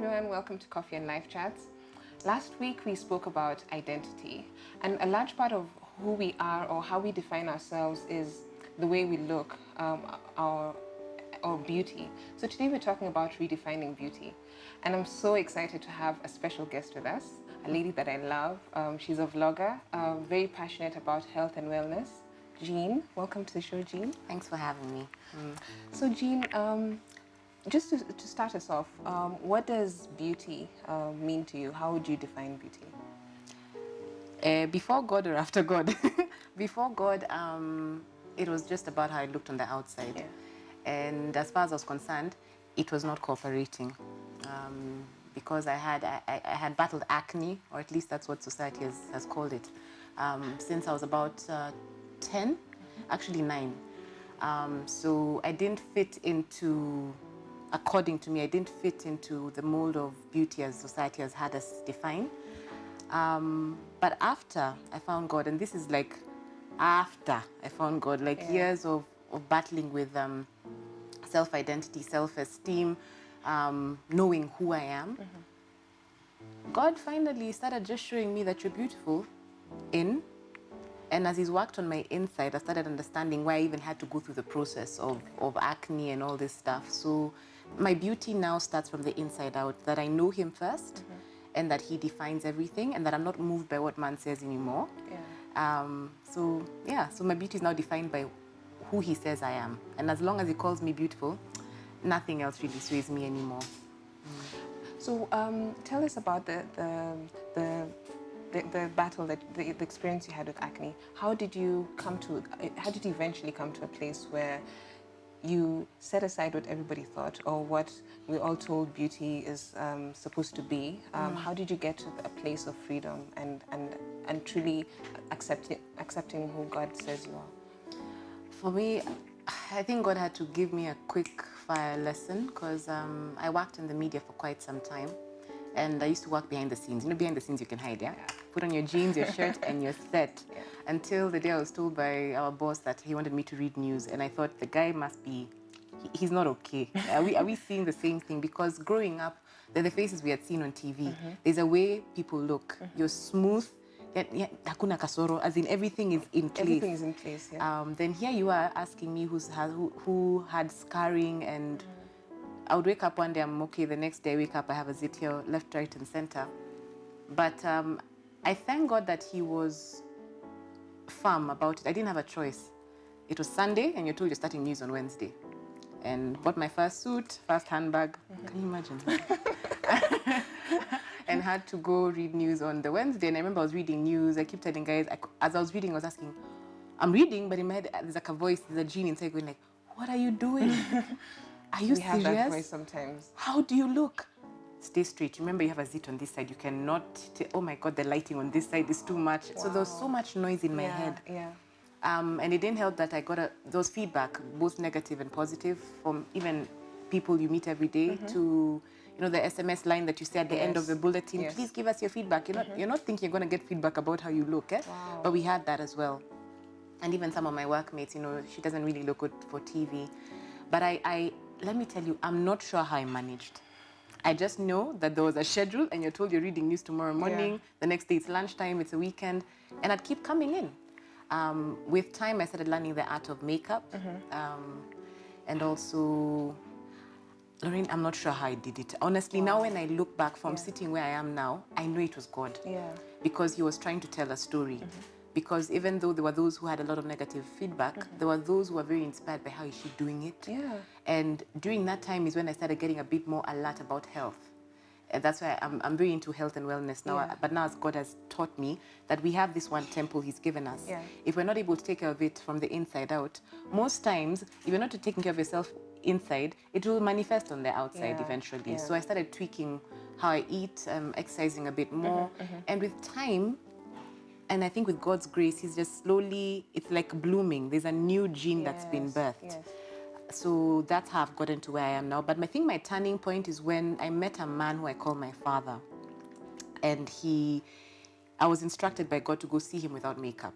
everyone, welcome to Coffee and Life Chats. Last week we spoke about identity, and a large part of who we are or how we define ourselves is the way we look, our beauty. So today we're talking about redefining beauty, and I'm so excited to have a special guest with us, a lady that I love. She's a vlogger, very passionate about health and wellness. Jean, welcome to the show, Jean. Thanks for having me. So Jean, just to start us off, what does beauty mean to you? How would you define beauty? Before God or after God? Before God, it was just about how I looked on the outside. Yeah. And as far as I was concerned, it was not cooperating. Because I had battled acne, or at least that's what society has called it, since I was about 10, actually 9. So I didn't fit into, according to me, I didn't fit into the mold of beauty as society has had us define. But after I found God, and this is like after I found God, like years of battling with self-identity, self-esteem, knowing who I am, God finally started just showing me that you're beautiful and as He's worked on my inside, I started understanding why I even had to go through the process of acne and all this stuff. So my beauty now starts from the inside out, that I know Him first, and that He defines everything, and that I'm not moved by what man says anymore. So my beauty is now defined by who He says I am. And as long as He calls me beautiful, nothing else really sways me anymore. So tell us about the battle, the experience you had with acne. How did you eventually come to a place where you set aside what everybody thought or what we all told beauty is supposed to be? How did you get to a place of freedom and truly accepting who God says you are? For me, I think God had to give me a quick fire lesson, because I worked in the media for quite some time, and I used to work behind the scenes. You know, behind the scenes you can hide, yeah? Put on your jeans, your shirt, and you're set. Until the day I was told by our boss that he wanted me to read news, and I thought the guy must be, he's not okay. Are we seeing the same thing? Because growing up, they're the faces we had seen on TV. There's a way people look. You're smooth. Hakuna kasoro, as in everything is in place. Everything is in place, yeah. Then here you are asking me who had scarring, and I would wake up one day, I'm okay. The next day I wake up, I have a zit here, left, right, and center. But I thank God that He was firm about it. I didn't have a choice. It was Sunday, and you're told you're starting news on Wednesday. And bought my first suit, first handbag. Can you imagine? And had to go read news on the Wednesday. And I remember I was reading news. I keep telling guys, as I was reading, I was asking, I'm reading, but in my head, there's like a voice, there's a gene inside going like, what are you doing? Are you serious? We have that voice sometimes. How do you look? Stay straight. Remember, you have a zit on this side. You cannot, oh my God, the lighting on this side is too much. Wow. So there was so much noise in my head. And it didn't help that I got those feedback, both negative and positive, from even people you meet every day to, you know, the SMS line that you say at the end of the bulletin, please give us your feedback. You're not thinking you're going to get feedback about how you look, Wow. But we had that as well. And even some of my workmates, you know, she doesn't really look good for TV. But let me tell you, I'm not sure how I managed. I just know that there was a schedule, and you're told you're reading news tomorrow morning. The next day it's lunchtime, it's a weekend, and I'd keep coming in. With time, I started learning the art of makeup. And also, Lorraine, I'm not sure how I did it. Honestly, now when I look back from sitting where I am now, I know it was God. Because He was trying to tell a story. Because even though there were those who had a lot of negative feedback, there were those who were very inspired by how is she doing it. And during that time is when I started getting a bit more alert about health. And that's why I'm very into health and wellness now. But now as God has taught me that we have this one temple He's given us. If we're not able to take care of it from the inside out, most times, if you're not taking care of yourself inside, it will manifest on the outside eventually. So I started tweaking how I eat, exercising a bit more. And with time, and I think with God's grace, He's just slowly, it's like blooming. There's a new gene that's been birthed. So that's how I've gotten to where I am now. But I think my turning point is when I met a man who I call my father. And I was instructed by God to go see him without makeup.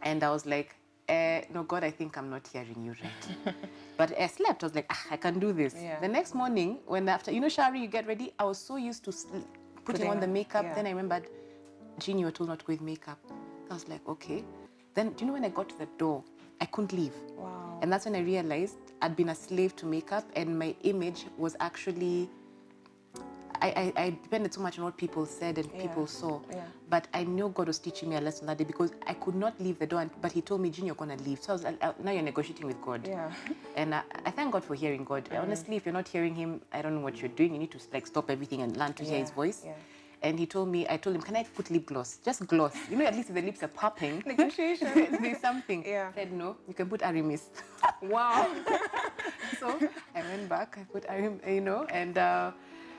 And I was like, no, God, I think I'm not hearing you right. But I slept. I was like, I can do this. Yeah. The next morning, when after, showering, you get ready, I was so used to putting on the makeup. Yeah. Then I remembered, Jean, you were told not to go with makeup. I was like, okay. Then, do you know when I got to the door, I couldn't leave. Wow. And that's when I realized I'd been a slave to makeup, and my image was actually, I depended so much on what people said and people saw. Yeah. But I knew God was teaching me a lesson that day, because I could not leave the door. But he told me, Jean, you're going to leave. So I was like, now you're negotiating with God. Yeah. And I thank God for hearing God. Honestly, if you're not hearing him, I don't know what you're doing. You need to stop everything and learn to hear his voice. Yeah. And I told him, can I put lip gloss? Just gloss. At least if the lips are popping. Negotiation. There's something. Yeah. I said, no, you can put Aramis. Wow. So I went back, I put Aramis, and I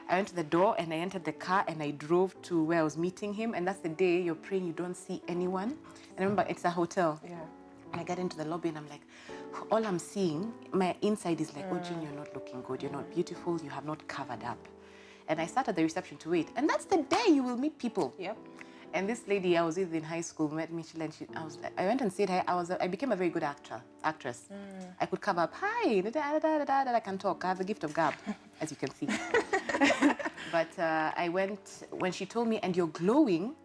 went to the door and I entered the car and I drove to where I was meeting him. And that's the day you're praying, you don't see anyone. And I remember it's a hotel. Yeah. And I get into the lobby and I'm like, all I'm seeing, my inside is like, oh, Jean, you're not looking good. You're not beautiful. You have not covered up. And I sat at the reception to wait. And that's the day you will meet people. Yep. And this lady I was with in high school met me. I went and said, I became a very good actress. I could cover up. Hi, I can talk. I have the gift of gab, as you can see. But I went, when she told me, and you're glowing,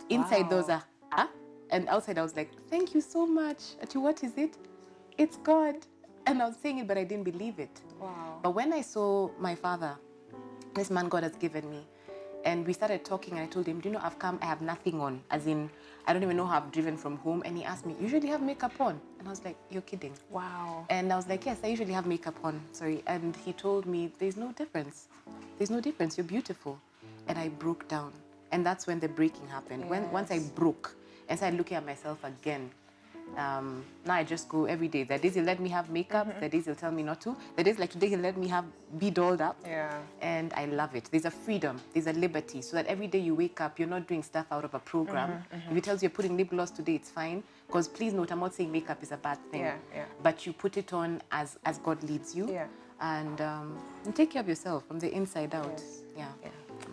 inside those are, and outside I was like, thank you so much. What is it? It's God. And I was saying it, but I didn't believe it. Wow. But when I saw my father, this man God has given me, and we started talking, and I told him, do you know, I've come, I have nothing on. As in, I don't even know how I've driven from home. And he asked me, you usually have makeup on? And I was like, you're kidding. Wow. And I was like, yes, I usually have makeup on. Sorry. And he told me, there's no difference. There's no difference. You're beautiful. And I broke down. And that's when the breaking happened. Once I broke and started looking at myself again, now I just go every day. The days he'll let me have makeup, the days he'll tell me not to. The days like today he'll let me be dolled up. Yeah. And I love it. There's a freedom, there's a liberty, so that every day you wake up, you're not doing stuff out of a program. If he tells you you're putting lip gloss today, it's fine. Because please note, I'm not saying makeup is a bad thing. Yeah. But you put it on as God leads you. Yeah. And take care of yourself from the inside out. Yes. Yeah.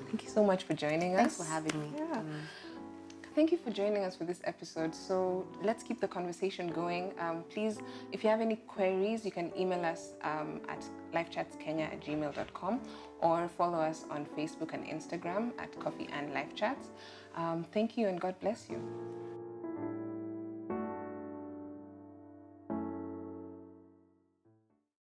Thank you so much for joining us. Thanks for having me. Yeah. Thank you for joining us for this episode. So let's keep the conversation going. Please, if you have any queries, you can email us at lifechatskenya@gmail.com or follow us on Facebook and Instagram at Coffee and Life Chats. Thank you and God bless you.